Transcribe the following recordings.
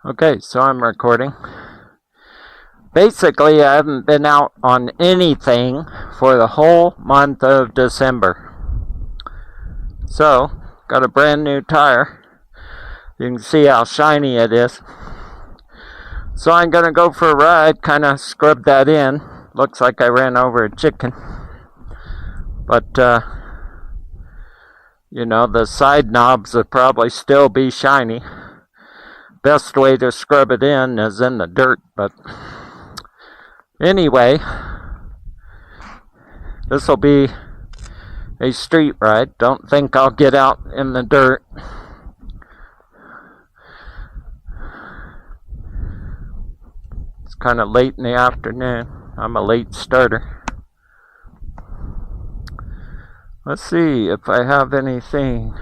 Okay, so I'm recording. Basically, I haven't been out on anything for the whole month of December. So, got a brand new tire. You can see how shiny it is. So I'm going to go for a ride, kind of scrub that in. Looks like I ran over a chicken. But, the side knobs will probably still be shiny. Best way to scrub it in is in the dirt, but anyway, this will be a street ride. Don't think I'll get out in the dirt. It's kind of late in the afternoon. I'm a late starter. Let's see if I have anything.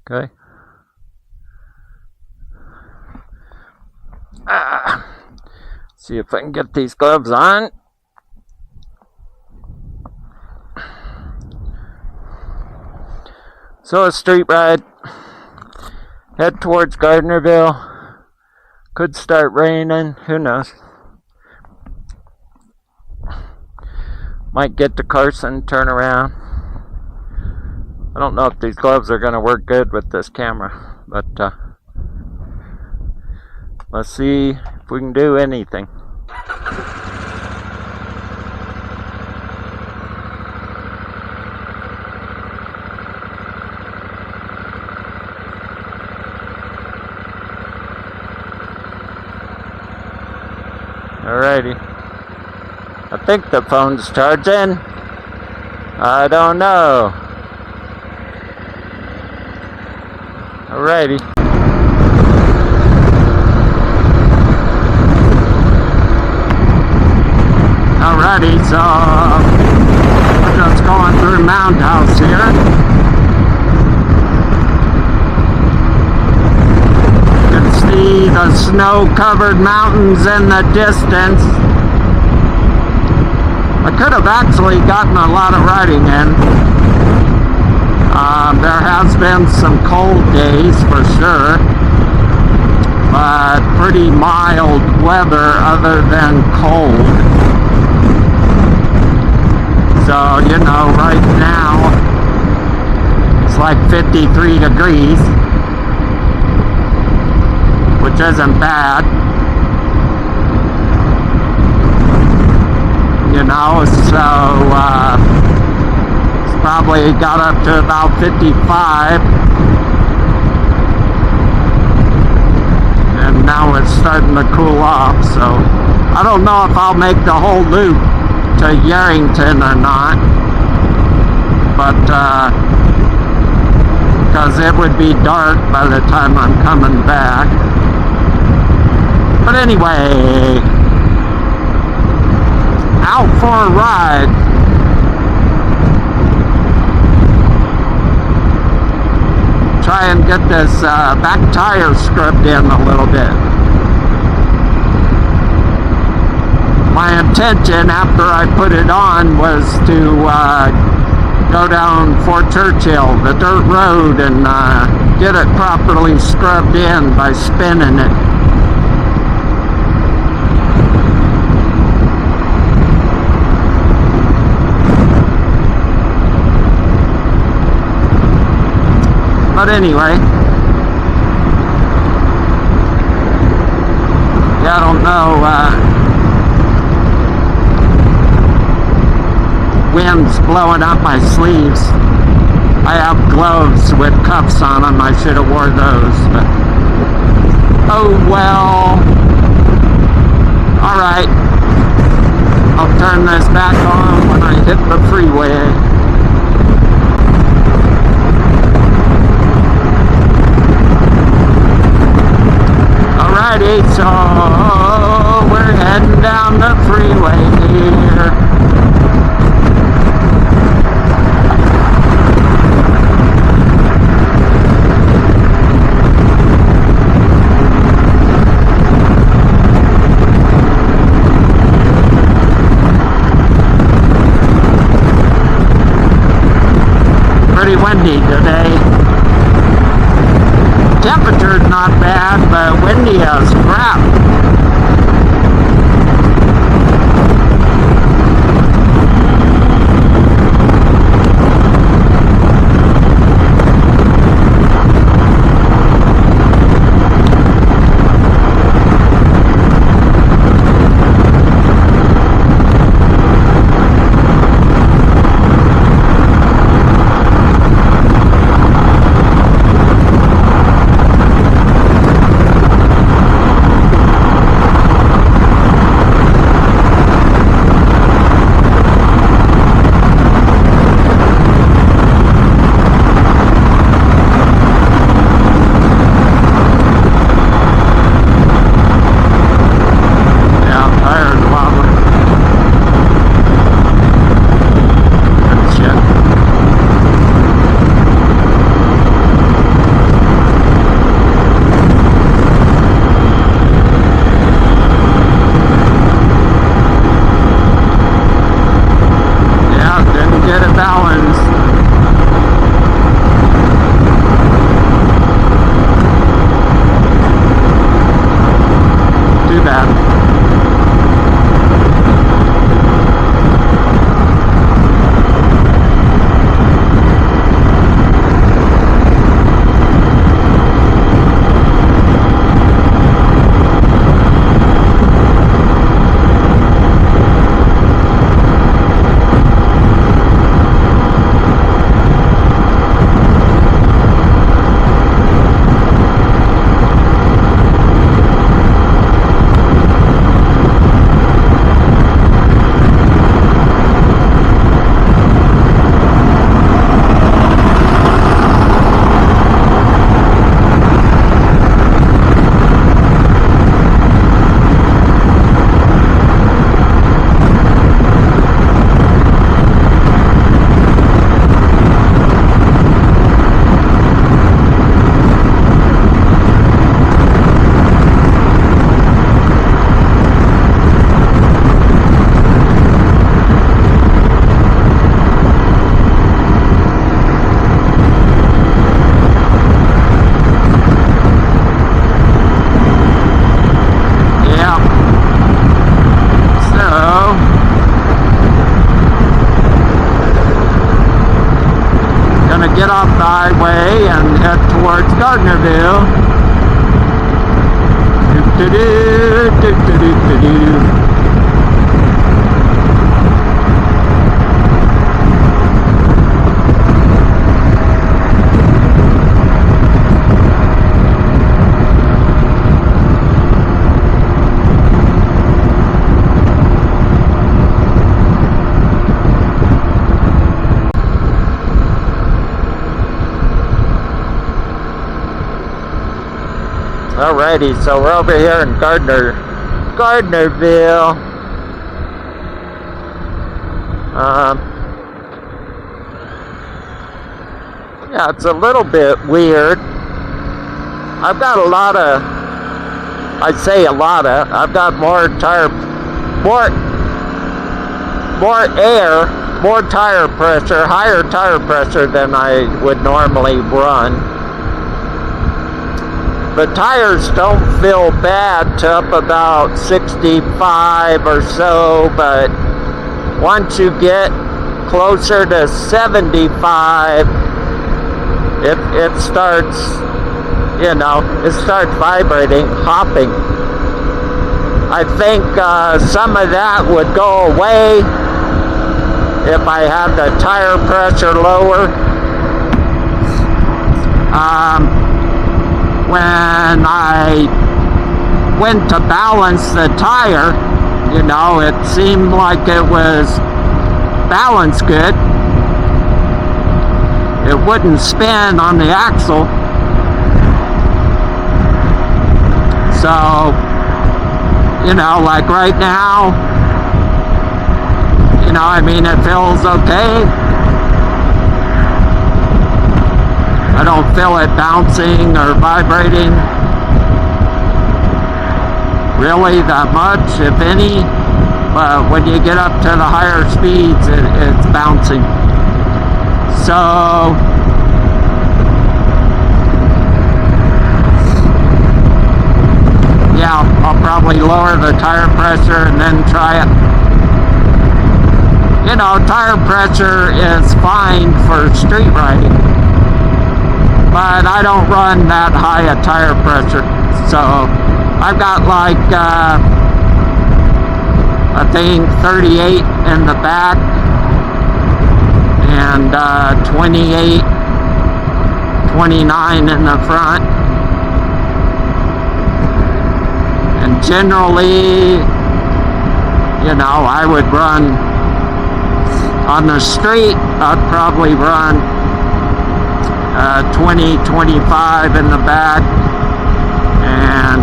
Okay. See if I can get these gloves on. So a street ride. Head towards Gardnerville. Could start raining. Who knows? Might get to Carson, turn around. I don't know if these gloves are going to work good with this camera, but let's see if we can do anything. Alrighty. I think the phone's charging. I don't know. Alrighty. Alrighty, so just going through Mound House here. You can see the snow-covered mountains in the distance. I could have actually gotten a lot of riding in. There has been some cold days for sure, but pretty mild weather other than cold. So, right now it's like 53 degrees, which isn't bad. So probably got up to about 55, and now it's starting to cool off. So I don't know if I'll make the whole loop to Yarrington or not, but because it would be dark by the time I'm coming back. But anyway, out for a ride. Try and get this back tire scrubbed in a little bit. My intention after I put it on was to go down Fort Churchill, the dirt road, and get it properly scrubbed in by spinning it. But anyway, I don't know, wind's blowing up my sleeves. I have gloves with cuffs on them. I should have wore those, but oh well. Alright, I'll turn this back on when I hit the freeway. Alrighty, so we're heading down the freeway here. windy today. Temperature's not bad, but windy as crap. Get off the highway and head towards Gardnerville. Alrighty, so we're over here in Gardnerville. Yeah, it's a little bit weird. I've got I've got more air, more tire pressure, higher tire pressure than I would normally run. The tires don't feel bad to up about 65 or so, but once you get closer to 75, it starts, it starts vibrating, hopping. I think some of that would go away if I had the tire pressure lower. When I went to balance the tire, it seemed like it was balanced good. It wouldn't spin on the axle. So, like right now, it feels okay. I don't feel it bouncing or vibrating really that much, if any, but when you get up to the higher speeds, it's bouncing. So yeah, I'll probably lower the tire pressure and then try it. You know, tire pressure is fine for street riding, but I don't run that high a tire pressure. So I've got like, I think 38 in the back and 28, 29 in the front. And generally, you know, I would run on the street, I'd probably run 20, 25 in the back and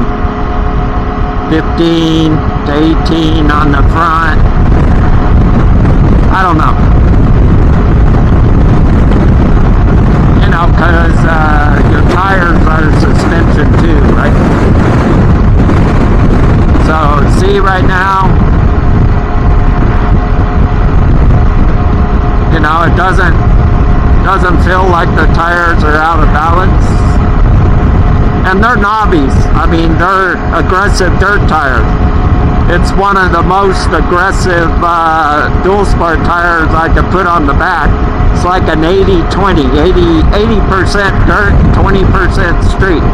15 to 18 on the front. I don't know. You know, because your tires are suspension too, right? So, see right now, you know, it doesn't feel like the tires are out of balance. And they're knobbies. I mean, they're aggressive dirt tires. It's one of the most aggressive dual sport tires I could put on the back. It's like an 80-20, 80% dirt, 20% street.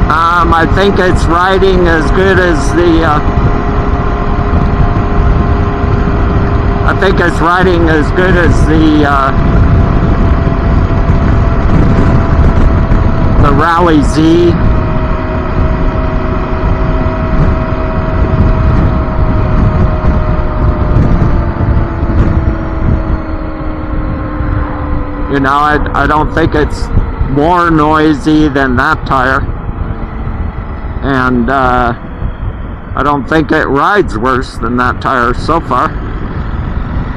I think it's riding as good as I think it's riding as good as the Rally Z. You know, I don't think it's more noisy than that tire. And I don't think it rides worse than that tire so far.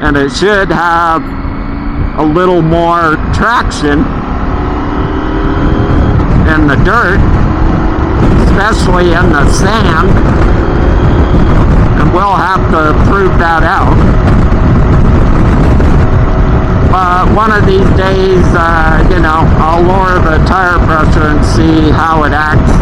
And it should have a little more traction in the dirt, especially in the sand, and we'll have to prove that out. But one of these days, you know, I'll lower the tire pressure and see how it acts.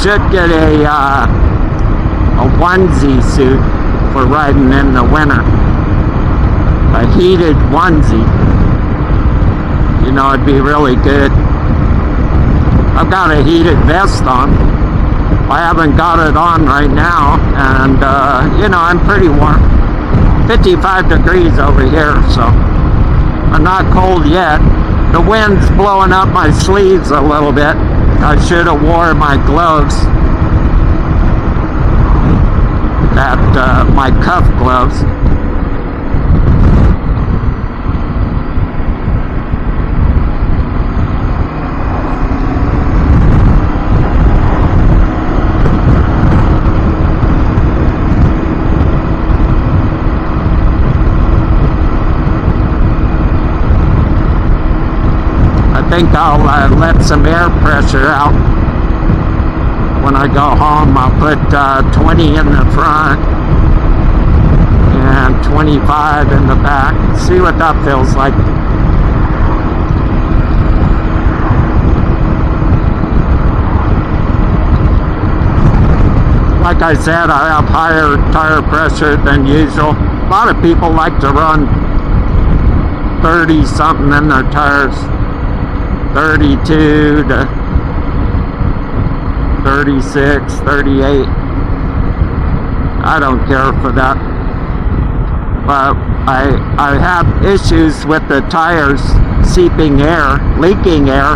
Should get a onesie suit for riding in the winter. A heated onesie. You know, it'd be really good. I've got a heated vest on. I haven't got it on right now, and you know, I'm pretty warm. 55 degrees over here, so I'm not cold yet. The wind's blowing up my sleeves a little bit. I should have worn my gloves, my cuff gloves. I think I'll let some air pressure out when I go home, I'll put 20 in the front and 25 in the back. See what that feels like. Like I said, I have higher tire pressure than usual. A lot of people like to run 30 something in their tires, 32 to 36, 38. I don't care for that. But I have issues with the tires seeping air, leaking air.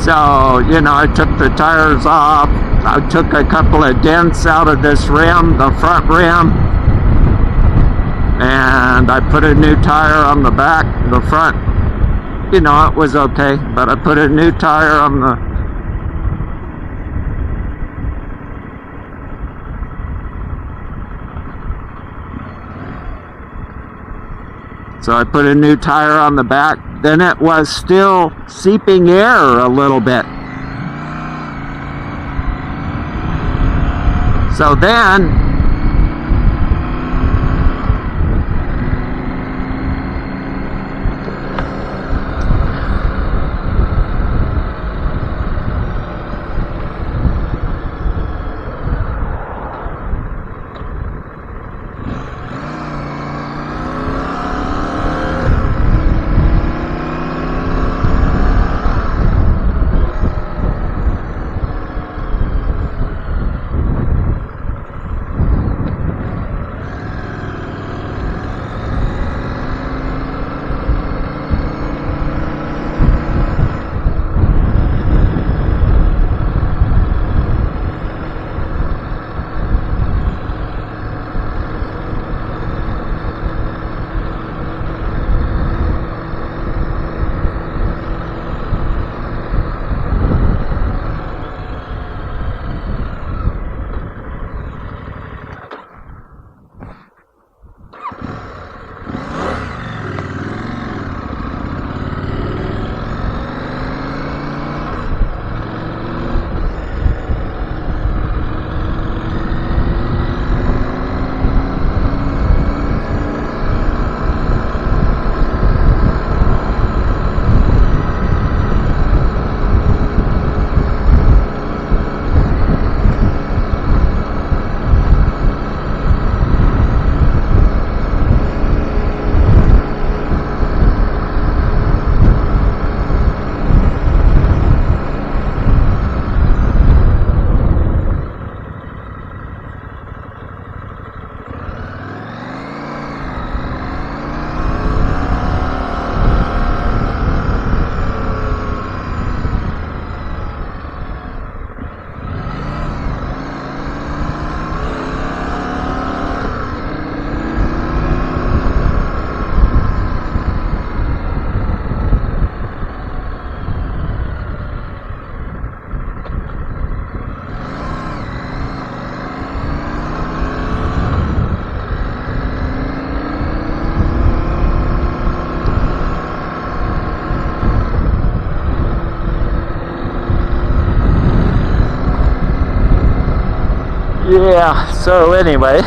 So, you know, I took the tires off. I took a couple of dents out of this rim, the front rim. And I put a new tire on the back, the front. You know, it was okay. But I put a new tire on the... So I put a new tire on the back. Then it was still seeping air a little bit. So then yeah, so anyway,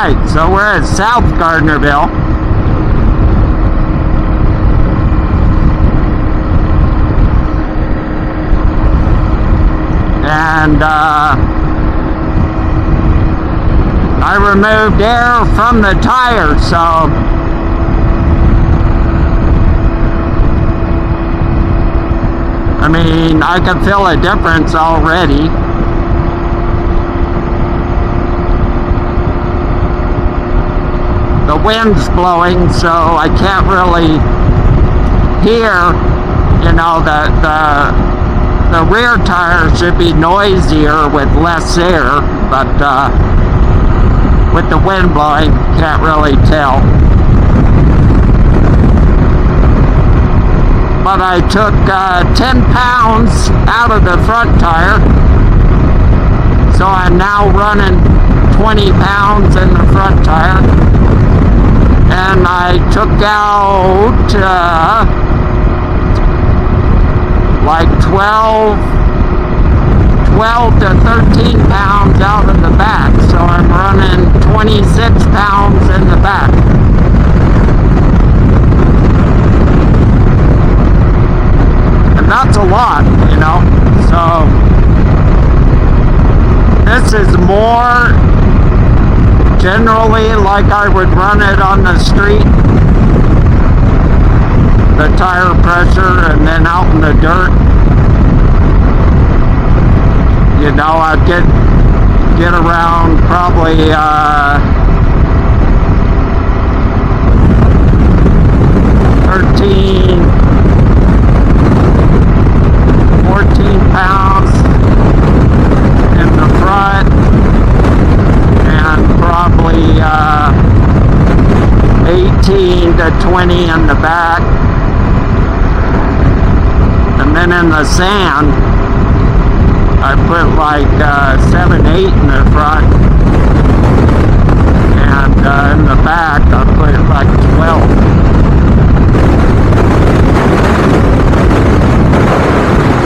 Alright, so we're at South Gardnerville. And I removed air from the tire, so I mean, I can feel a difference already. The wind's blowing, so I can't really hear, you know, the rear tire should be noisier with less air, but with the wind blowing, can't really tell. But I took 10 pounds out of the front tire, so I'm now running 20 pounds in the front tire. And I took out like 12 to 13 pounds out of the back, so I'm running 26 pounds in the back. And that's a lot, you know, so this is more generally like I would run it on the street, the tire pressure, and then out in the dirt, you know, I'd get around probably 13, 14 pounds in the front, and probably 18 to 20 in the back. And then in the sand, I put like 7, 8 in the front, and in the back I put like 12.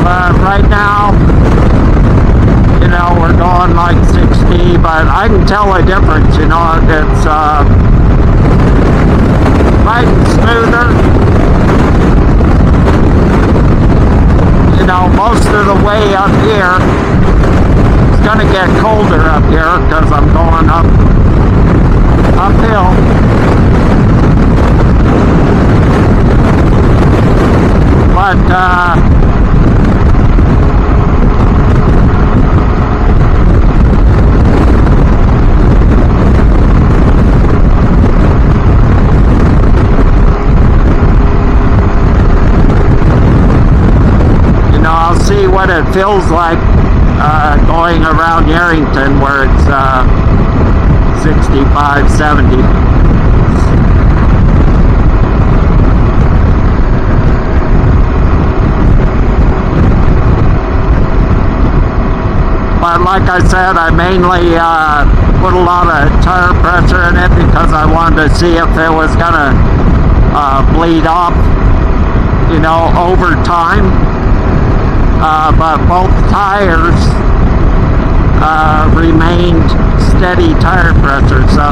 But right now, you know, we're going like 60, but I can tell a difference, you know, it's riding smoother. You know, most of the way up here, it's going to get colder up here because I'm going uphill. But, I'll see what it feels like going around Yerington where it's 65, 70. But like I said, I mainly put a lot of tire pressure in it because I wanted to see if it was going to bleed off, you know, over time. But both tires remained steady tire pressure, so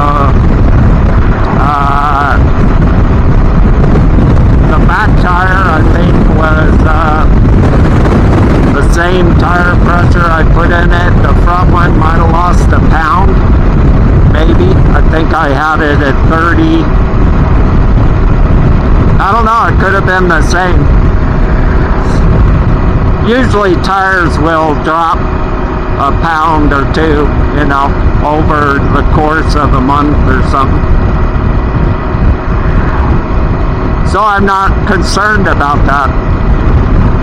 the back tire I think was the same tire pressure I put in it. The front one might have lost a pound, maybe. I think I had it at 30. I don't know, it could have been the same. Usually tires will drop a pound or two, you know, over the course of a month or something. So I'm not concerned about that.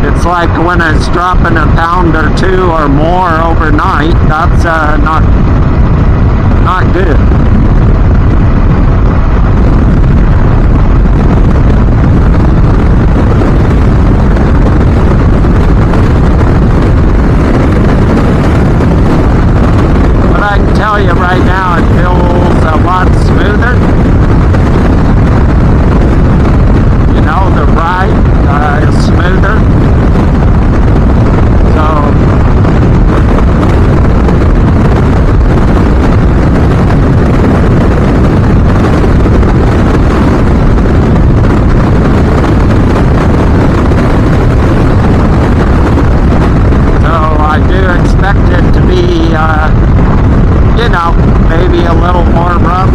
It's like when it's dropping a pound or two or more overnight, that's not good. Tell you right now, it feels a lot smoother. You know, the ride is smoother. So little more rough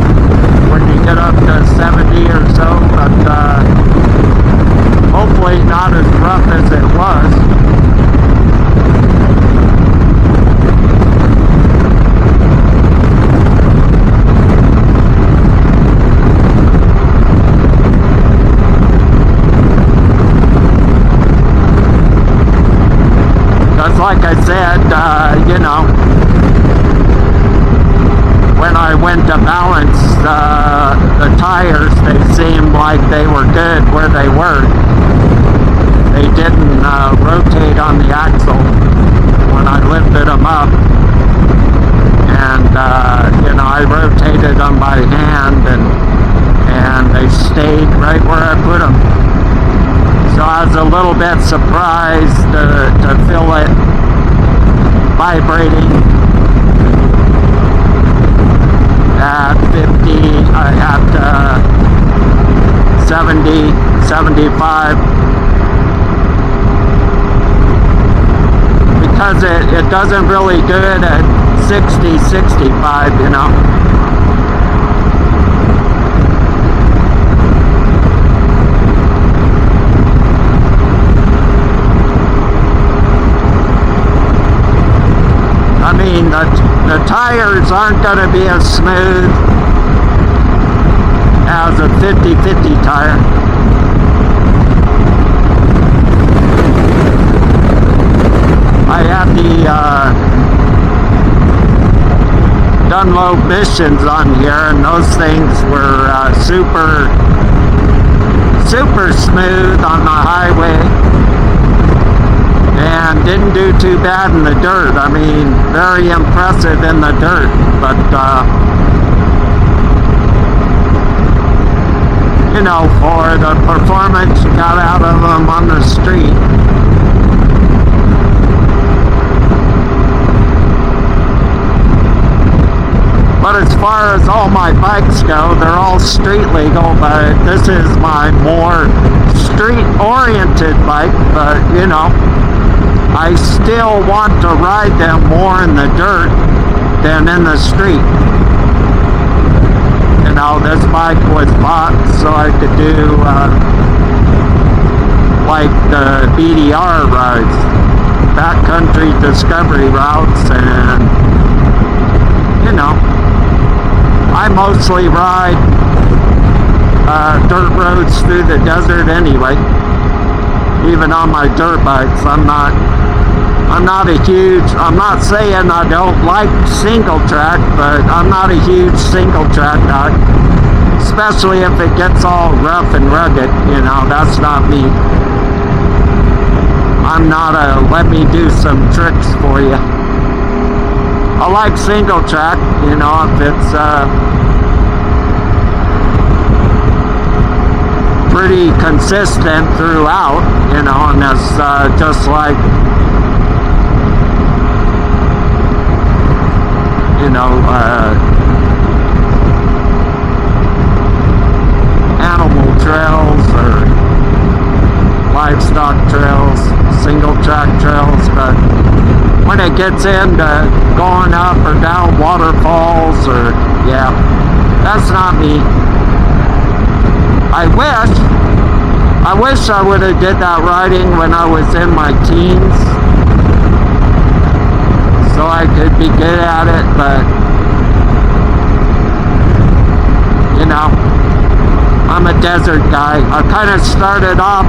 when you get up to 70 or so, but hopefully not as rough as it was. Like I said, you know, when I went to balance the tires, they seemed like they were good where they were. They didn't rotate on the axle when I lifted them up. And, you know, I rotated them by hand and they stayed right where I put them. So I was a little bit surprised to feel it vibrating at 50, at 70, 75, because it doesn't really good at 60, 65, you know. I mean, the tires aren't going to be as smooth as a 50-50 tire. I had the Dunlop missions on here, and those things were super smooth on the highway. And didn't do too bad in the dirt. I mean, very impressive in the dirt, but you know, for the performance you got out of them on the street. But as far as all my bikes go, they're all street legal, but this is my more street oriented bike, but you know, I still want to ride them more in the dirt than in the street. You know, this bike was bought so I could do like the BDR rides, backcountry discovery routes, and you know, I mostly ride dirt roads through the desert anyway. Even on my dirt bikes, I'm not saying I don't like single track, but I'm not a huge single track guy. Especially if it gets all rough and rugged, you know, that's not me. I'm not a let me do some tricks for you. I like single track, you know, if it's pretty consistent throughout, you know, and that's just like, you know, animal trails or livestock trails, single track trails. But when it gets into going up or down waterfalls, or yeah, that's not me. I wish I would have did that riding when I was in my teens, so I could be good at it, but you know, I'm a desert guy. I kind of started off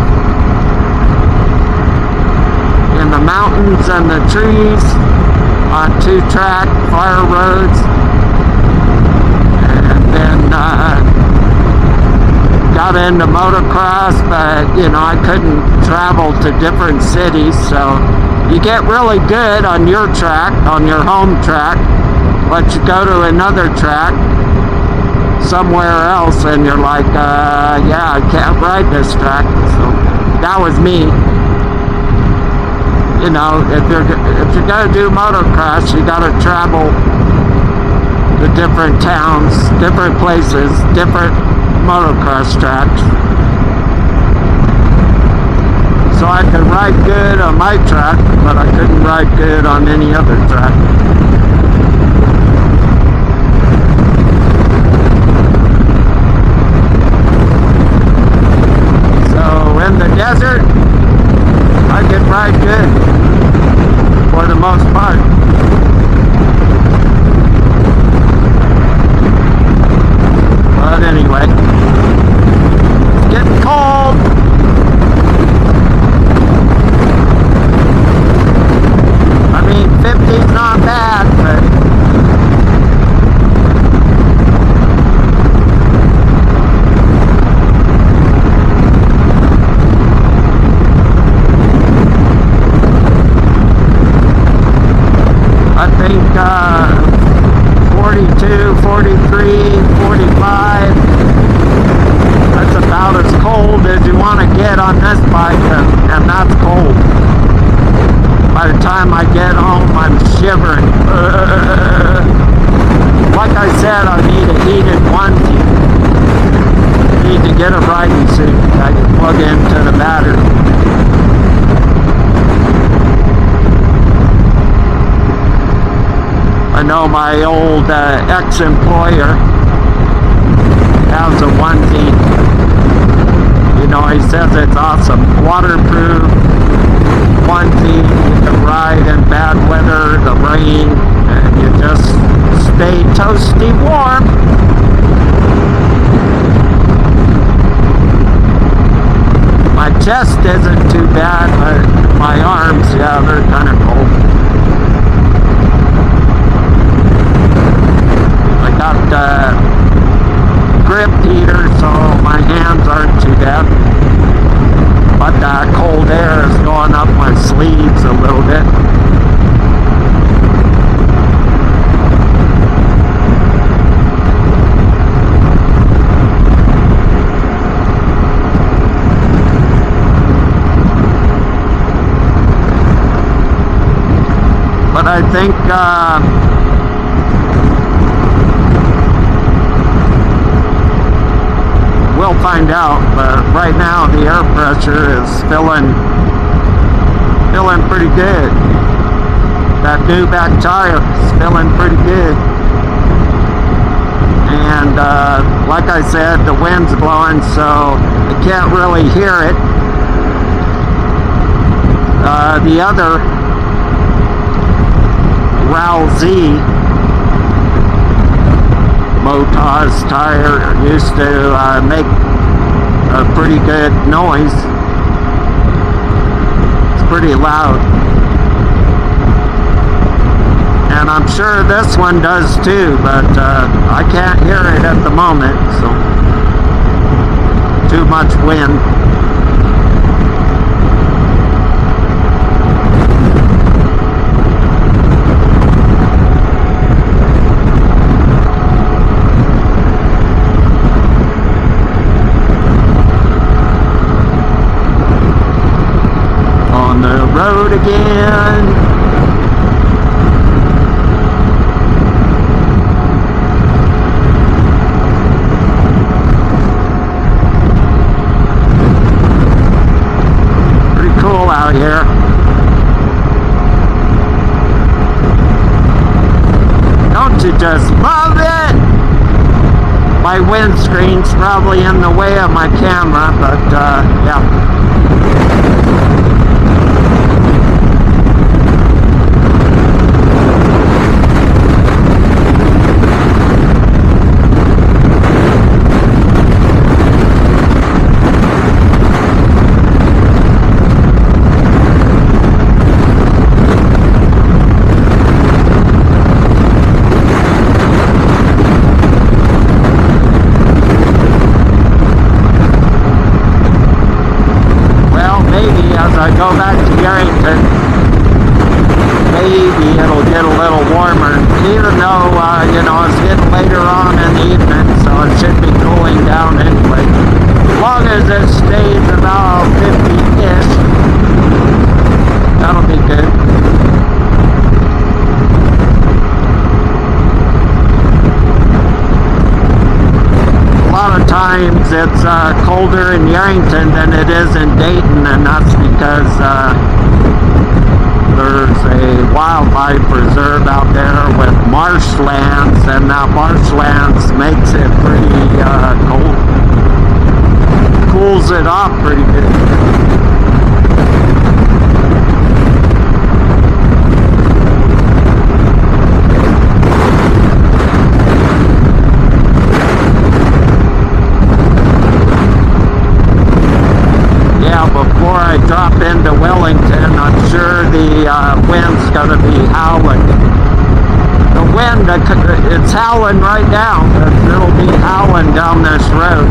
in the mountains and the trees on 2-track fire roads, and then got into motocross, but you know, I couldn't travel to different cities, so you get really good on your track, on your home track, but you go to another track somewhere else and you're like, yeah, I can't ride this track. So that was me. You know, if you're gonna do motocross, you gotta travel to different towns, different places, different motocross tracks. So I could ride good on my track, but I couldn't ride good on any other track. 43, 45. That's about as cold as you want to get on this bike, and that's cold. By the time I get home, I'm shivering. Like I said, I need a heated onesie. I need to get a riding suit I can plug into the battery. I know my old ex-employer has a onesie. You know, he says it's awesome. Waterproof onesie. You can ride in bad weather, the rain, and you just stay toasty warm. My chest isn't too bad, but my arms, yeah, they're kind of cold. I got grip heater, so my hands aren't too bad. But that cold air is going up my sleeves a little bit. But I think we'll find out. But right now the air pressure is feeling pretty good. That new back tire is feeling pretty good. And like I said, the wind's blowing, so I can't really hear it. The other Rousey Motors tire used to make a pretty good noise. It's pretty loud. And I'm sure this one does too, but I can't hear it at the moment, so too much wind. Road again. Pretty cool out here. Don't you just love it? My windscreen's probably in the way of my camera, but yeah. I go back to Yarrington, maybe it'll get a little warmer, even though, you know, it's getting later on in the evening, so it should be cooling down anyway. As long as it stays about 50-ish, that'll be good. A lot of times it's colder in Yarrington than it is in Dayton, and that's because there's a wildlife preserve out there with marshlands, and that marshlands makes it pretty cold. Cools it off pretty good. Before I drop into Wellington, I'm sure the wind's going to be howling. The wind, it's howling right now. It'll be howling down this road.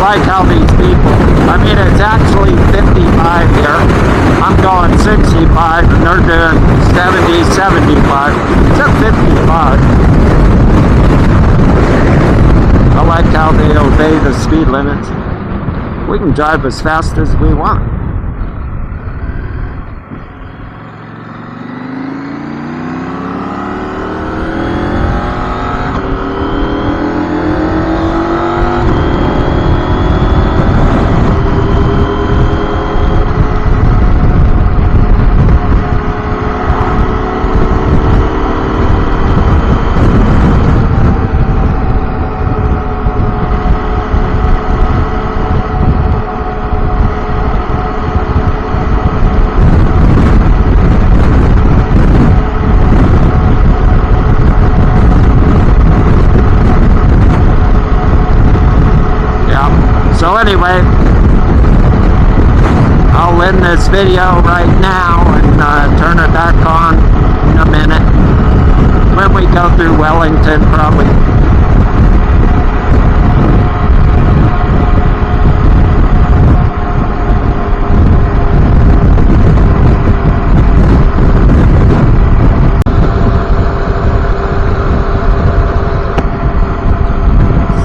I like how these people, I mean, it's actually 55 here. I'm going 65 and they're doing 70, 75. It's at 55. I like how they obey the speed limits. We can drive as fast as we want. So anyway, I'll end this video right now and turn it back on in a minute when we go through Wellington probably.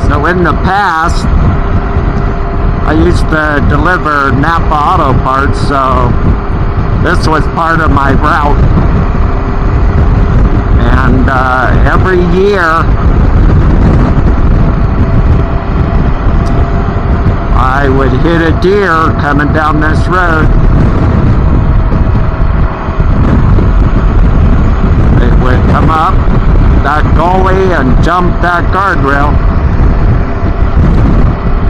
So in the past, I used to deliver Napa Auto Parts, so this was part of my route. And every year, I would hit a deer coming down this road. It would come up that gully and jump that guardrail.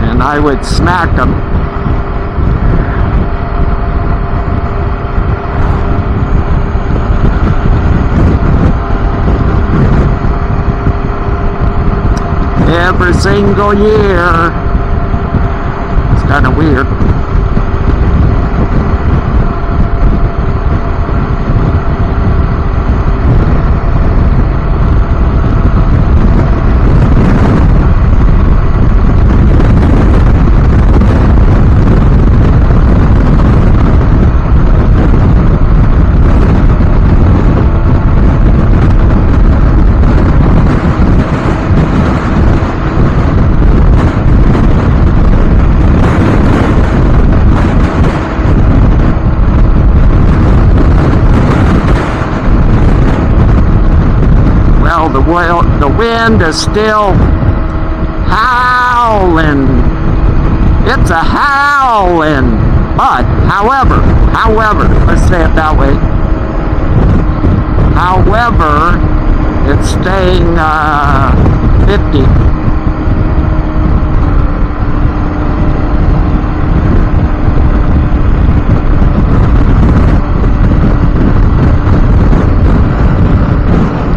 And I would smack them. Every single year. It's kind of weird. The wind is still howling. It's a howling. But, however, let's say it that way. However, it's staying 50.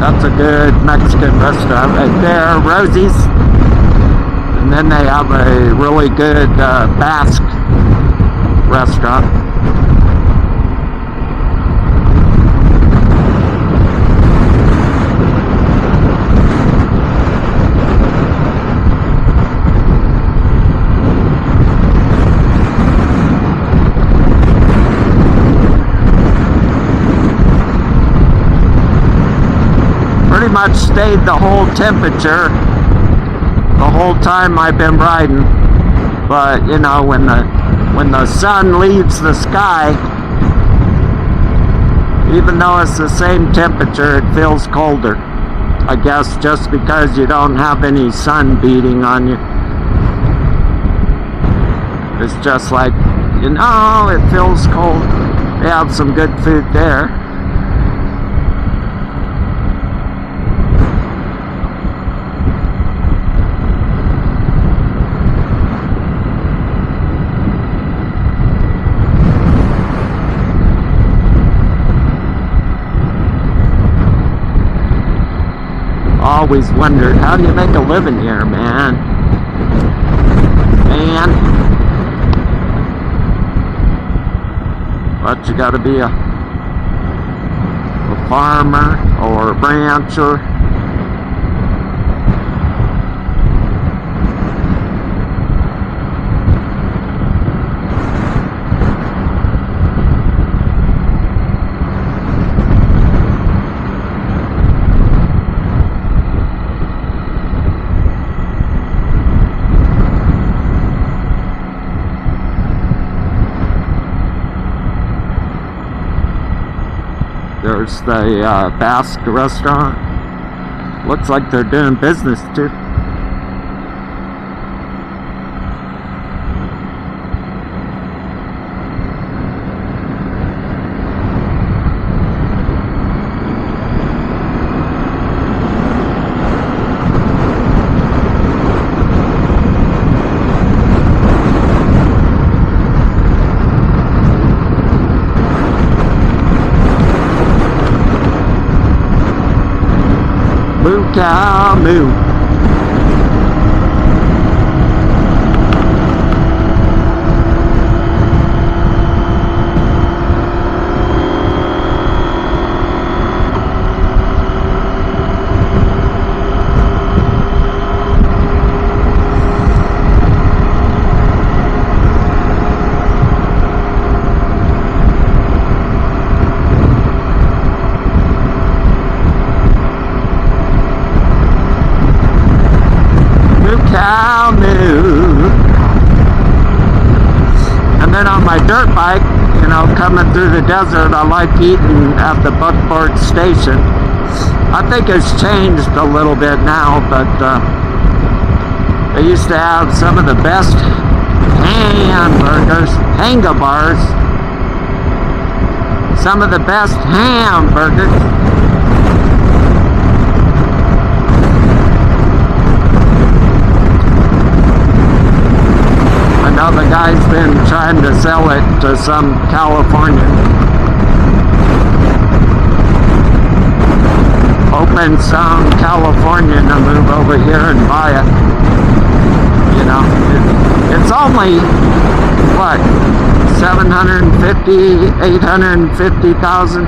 That's a good Mexican restaurant right there, Rosie's. And then they have a really good Basque restaurant. Pretty much stayed the whole temperature the whole time I've been riding, but you know, when the sun leaves the sky, even though it's the same temperature, it feels colder. I guess just because you don't have any sun beating on you. It's just like, you know, it feels cold. They have some good food there. Always wondered, how do you make a living here, man? But you gotta be a farmer or a rancher. There's the Basque restaurant. Looks like they're doing business too. Moo cow moo. Cow moo. And then on my dirt bike, you know, coming through the desert, I like eating at the Buckboard station. I think it's changed a little bit now, but they used to have some of the best hamburgers, hanga bars, some of the best hamburgers. Now the guy's been trying to sell it to some Californian. Hoping some Californian to move over here and buy it. You know, it's only, what, 750, 850,000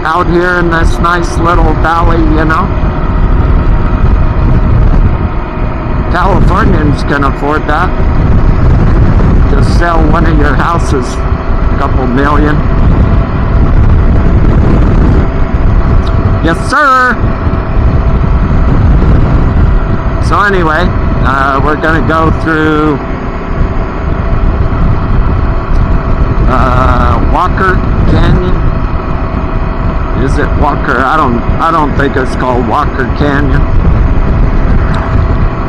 out here in this nice little valley, you know. Californians can afford that. Just sell one of your houses, a couple million. Yes, sir. So anyway, we're gonna go through Walker Canyon. Is it Walker? I don't think it's called Walker Canyon.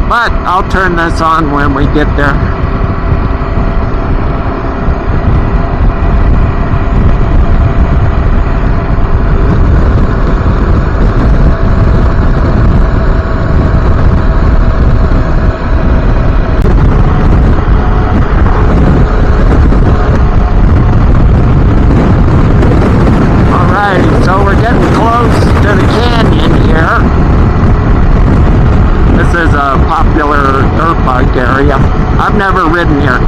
But I'll turn this on when we get there. Alrighty, so we're getting close to the canyon here. This is a popular dirt bike area. I've never ridden here,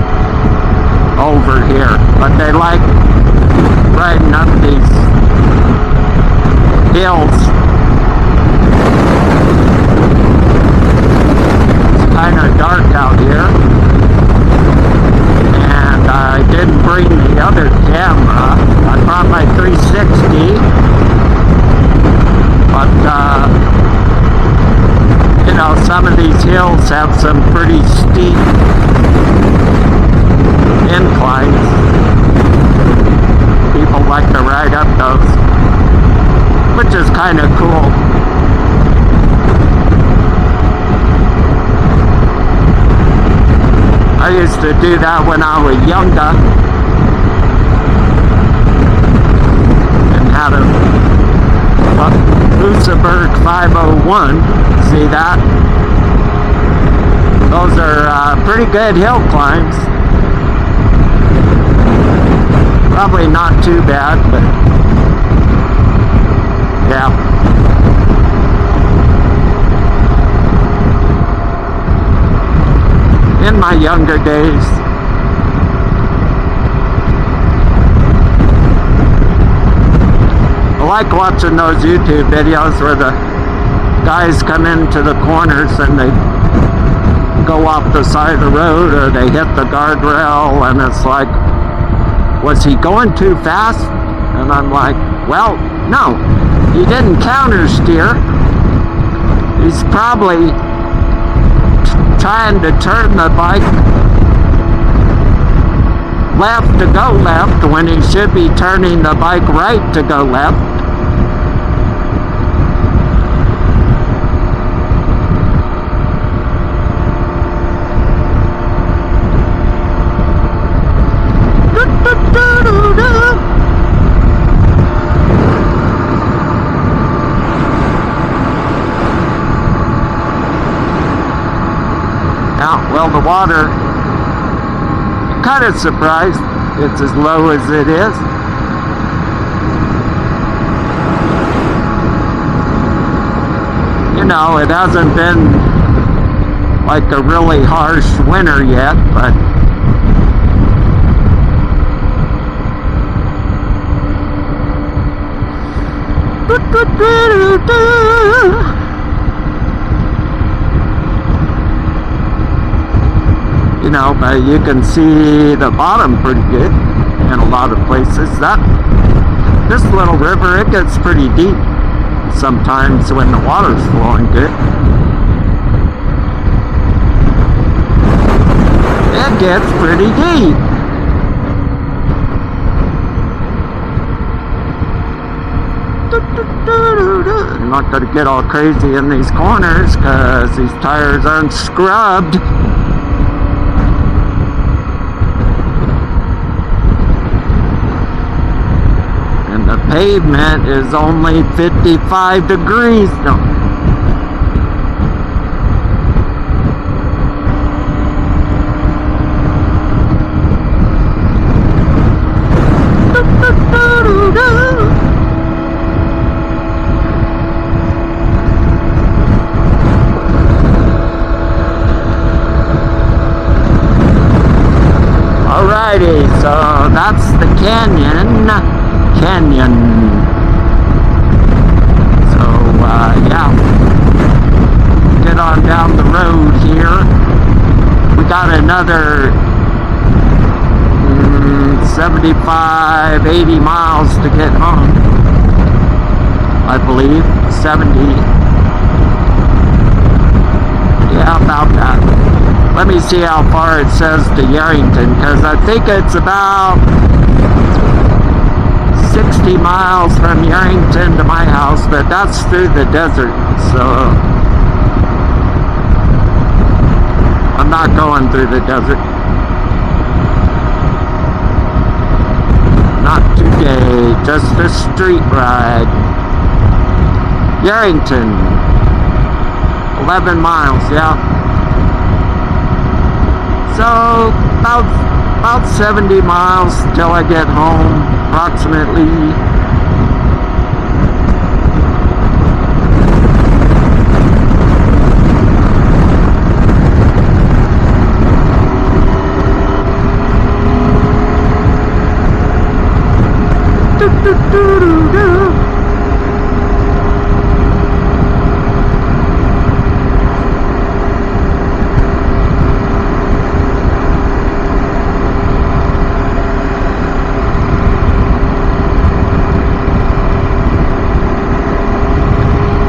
over here, but they like riding up these hills. It's kind of dark out here, and I didn't bring the other camera. I brought my 360, but you know, some of these hills have some pretty steep inclines. People like to ride up those, which is kind of cool. I used to do that when I was younger and had a Luceberg 501. See that? Those are pretty good hill climbs. Probably not too bad, but yeah. In my younger days. I like watching those YouTube videos where the guys come into the corners and they go off the side of the road or they hit the guardrail, and it's like, was he going too fast? And I'm like, well, no, he didn't counter steer. He's probably trying to turn the bike left to go left when he should be turning the bike right to go left. Well, the water, kind of surprised it's as low as it is. You know, it hasn't been like a really harsh winter yet, but you know, but you can see the bottom pretty good in a lot of places. This little river, it gets pretty deep sometimes when the water's flowing good. It gets pretty deep. I'm not going to get all crazy in these corners because these tires aren't scrubbed. And the pavement is only 55 degrees. No. Alrighty, so that's the canyon. So, yeah, get on down the road here. We got another 75, 80 miles to get home, I believe. 70. Yeah, about that. Let me see how far it says to Yerington, because I think it's about 60 miles from Yerington to my house, but that's through the desert, so I'm not going through the desert. Not today, just a street ride. Yerington, 11 miles, yeah. So, about 70 miles till I get home, approximately.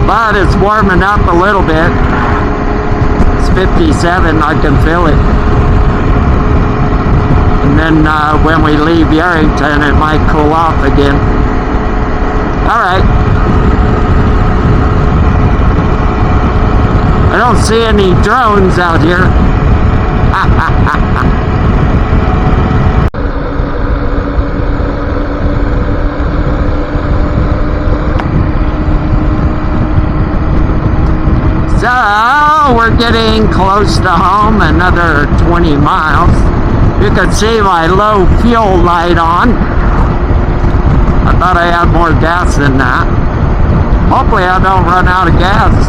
But it's warming up a little bit. It's 57, I can feel it. And then when we leave Yerington, it might cool off again. Alright. I don't see any drones out here. So, we're getting close to home, another 20 miles. You can see my low fuel light on. I thought I had more gas than that. Hopefully I don't run out of gas.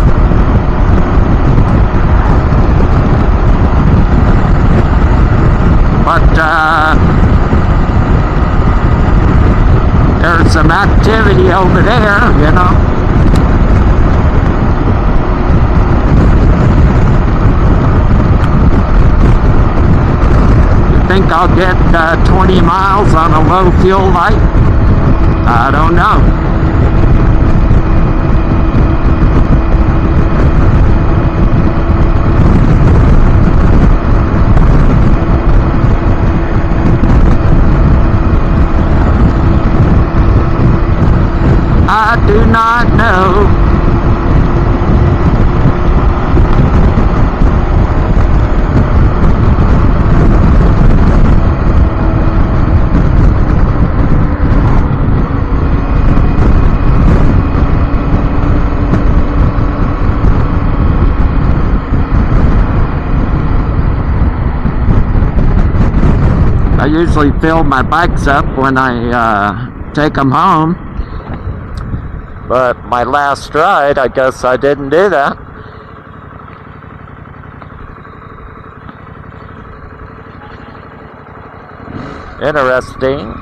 But, there's some activity over there, you know. Think I'll get 20 miles on a low fuel light? I don't know. no. I usually fill my bikes up when I take them home, but my last ride, I guess I didn't do that. Interesting.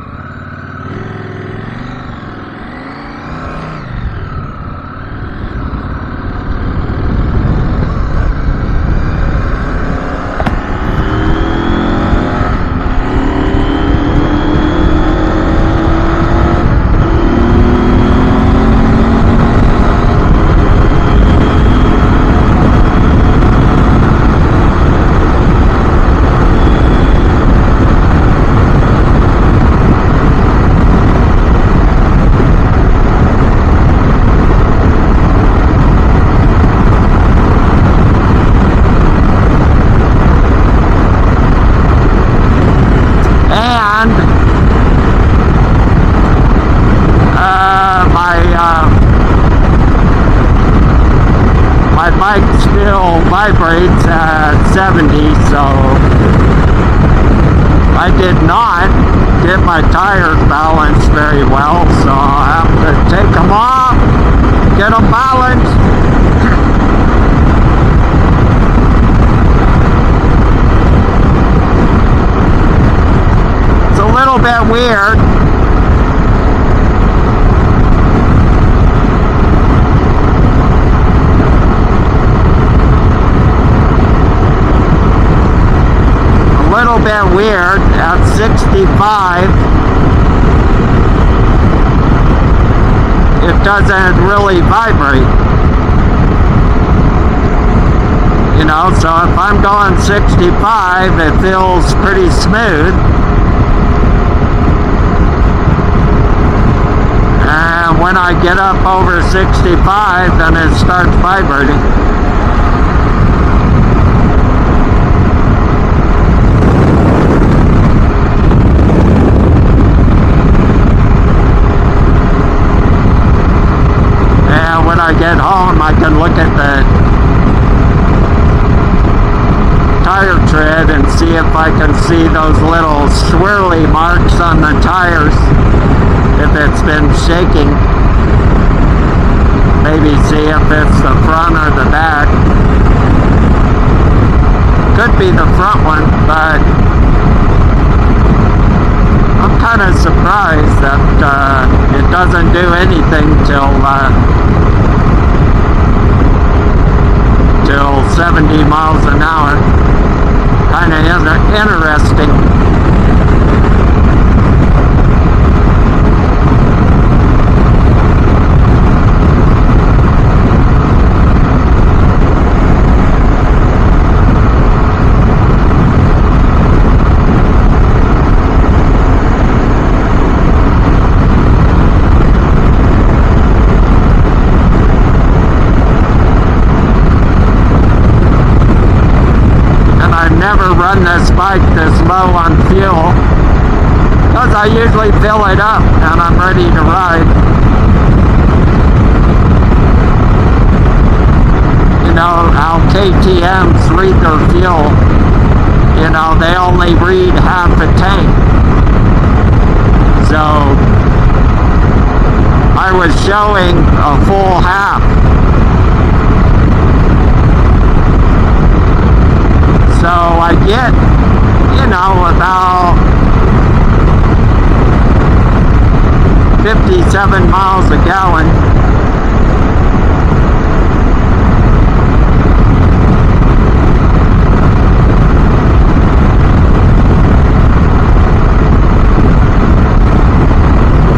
My bike still vibrates at 70, so I did not get my tires balanced very well, so I'll have to take them off, get them balanced. It's a little bit weird. Little bit weird at 65. It doesn't really vibrate, you know, so if I'm going 65 it feels pretty smooth, and when I get up over 65 then it starts vibrating. When I get home, I can look at the tire tread and see if I can see those little swirly marks on the tires, if it's been shaking. Maybe see if it's the front or the back. Could be the front one, but I'm kind of surprised that it doesn't do anything till 70 miles an hour. Kind of interesting. Never run this bike this low on fuel, because I usually fill it up and I'm ready to ride. You know how KTMs read their fuel, you know, they only read half a tank. So I was showing a full half. So I get, you know, about 57 miles a gallon.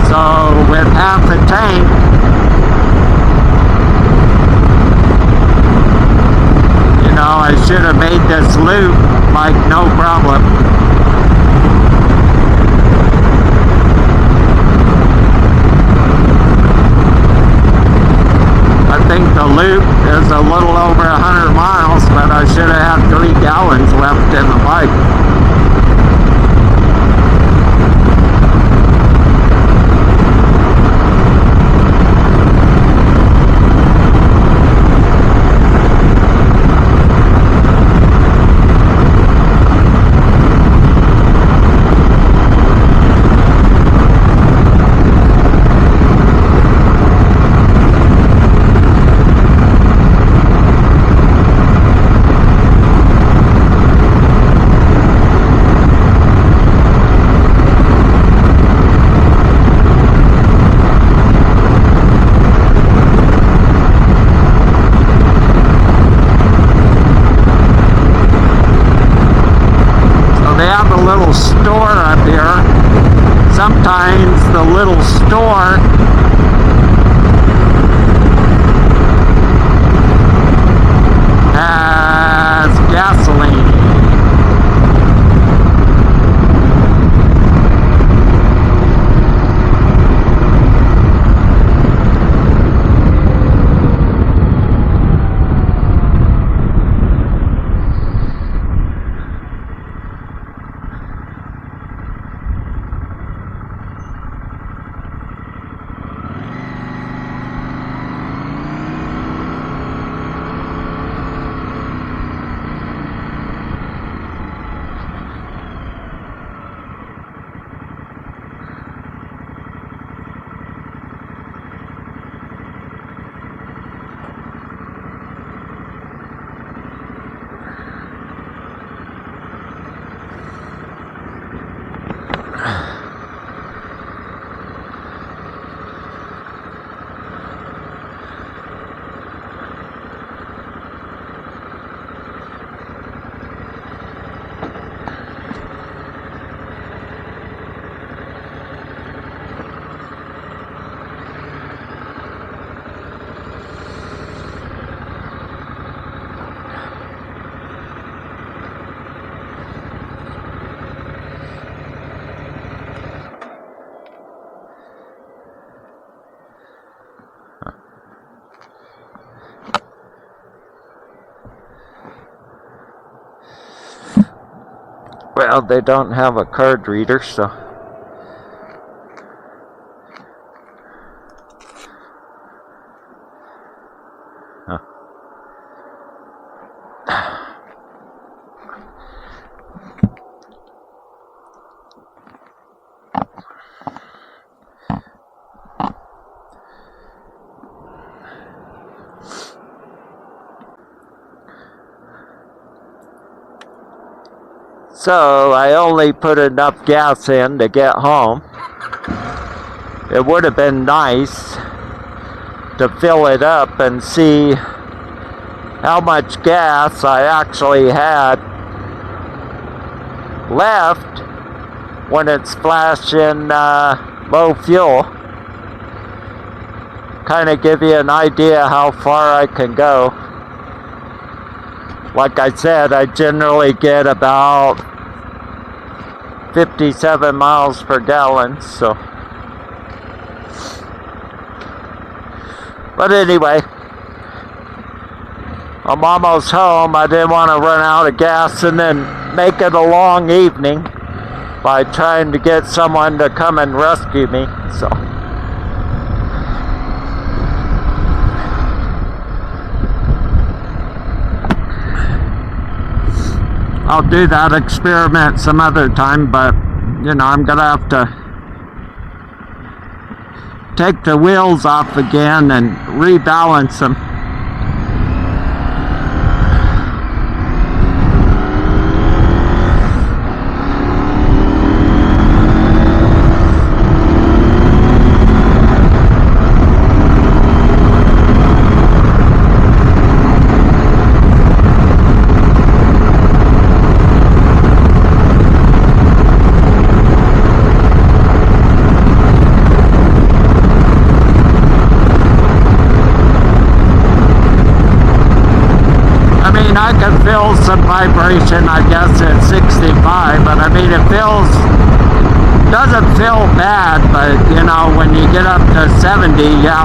So with half a tank, I should have made this loop like no problem. the loop is a little over 100 miles, but I should have had 3 gallons left in the bike. Store up here. Sometimes the little store has gasoline. Well, they don't have a card reader, so. Huh. So I only put enough gas in to get home. It would have been nice to fill it up and see how much gas I actually had left when it's flashing low fuel. Kind of give you an idea how far I can go. Like I said, I generally get about 57 miles per gallon, so. But anyway, I'm almost home. I didn't want to run out of gas and then make it a long evening by trying to get someone to come and rescue me, so. I'll do that experiment some other time, but you know, I'm gonna have to take the wheels off again and rebalance them. I can feel some vibration, I guess, at 65, but I mean, it doesn't feel bad, but you know, when you get up to 70, yeah,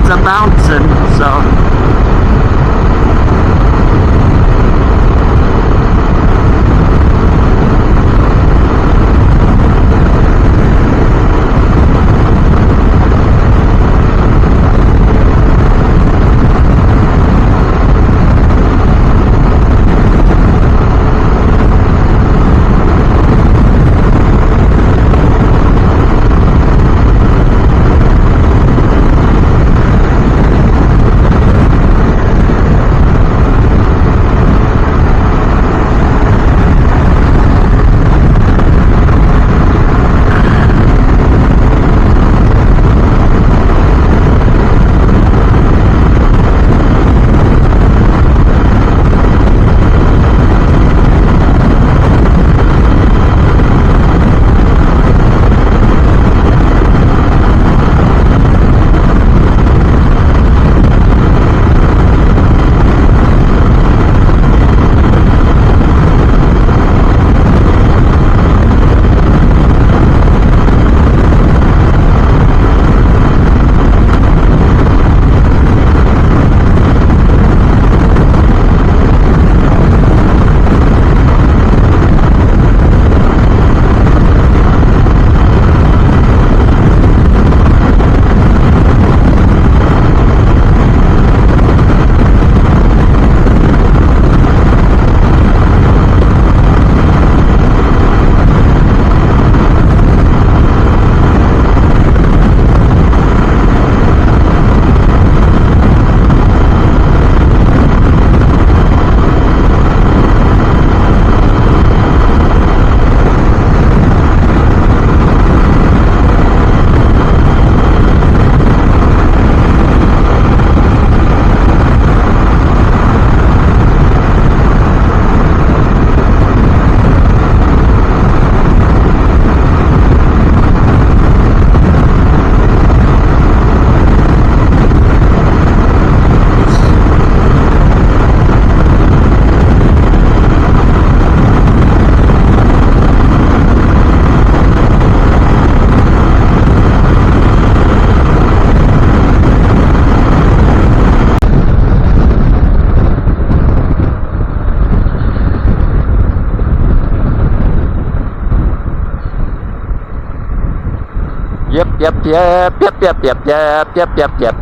it's a bouncing, so.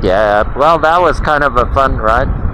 Yep. Well, that was kind of a fun ride.